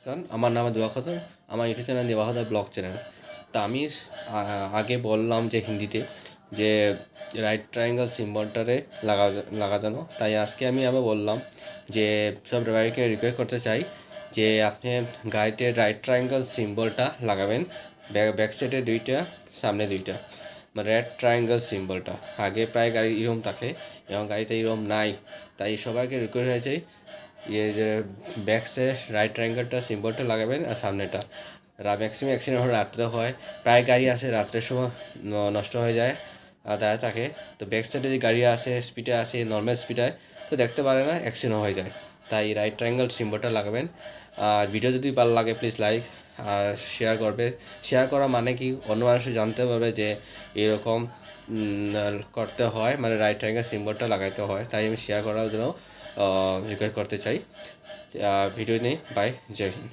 নমস্কার, আমার নাম দোয়া খাতুন। আমার ইউটিউব চ্যানেল দোয়া খাতুন ব্লগ চ্যানেল। তা আমি আগে বললাম যে হিন্দিতে যে রাইট ট্রায়াঙ্গেল সিম্বলটারে লাগানো, তাই আজকে আমি আবার বললাম যে সব ড্রাইভারকে রিকোয়েস্ট করতে চাই যে আপনি গাড়িতে রাইট ট্রায়াঙ্গেল সিম্বলটা লাগাবেন, ব্যাক সাইডে দুইটা, সামনে দুইটা, মানে রেড ট্রায়াঙ্গেল সিম্বলটা। আগে প্রায় গাড়ি এরকম থাকে, এবং গাড়িতে এরকম নাই, তাই সবাইকে রিকোয়েস্ট হয়েছে যে ব্যাক সাইড রাইট ট্রায়াঙ্গেলটা সিম্বলটা লাগাবেন, আর সামনেটা। ম্যাক্সিমাম অ্যাক্সিডেন্ট রাত্রে হয়, প্রায় গাড়ি আসে রাত্রের সময় নষ্ট হয়ে যায় আর দাঁড়ায় থাকে। তো ব্যাক সাইডে যে গাড়ি আসে স্পিডে আসে, নর্মাল স্পিডে, তো দেখতে পারে না, অ্যাক্সিডেন্ট হয়ে যায়। তাই রাইট ট্রায়াঙ্গেল সিম্বলটা লাগাবেন। আর ভিডিও যদি ভালো লাগে প্লিজ লাইক আর শেয়ার করবে। শেয়ার করা মানে কি, অন্য মানুষ জানতে পারবে যে এরকম করতে হয়, মানে রাইট ট্রায়াঙ্গেল সিম্বলটা লাগাইতে হয়। তাই আমি শেয়ার করার জন্য রিকোয়েস্ট করতে চাই। ভিডিও নেই, বাই, জয় হিন্দ।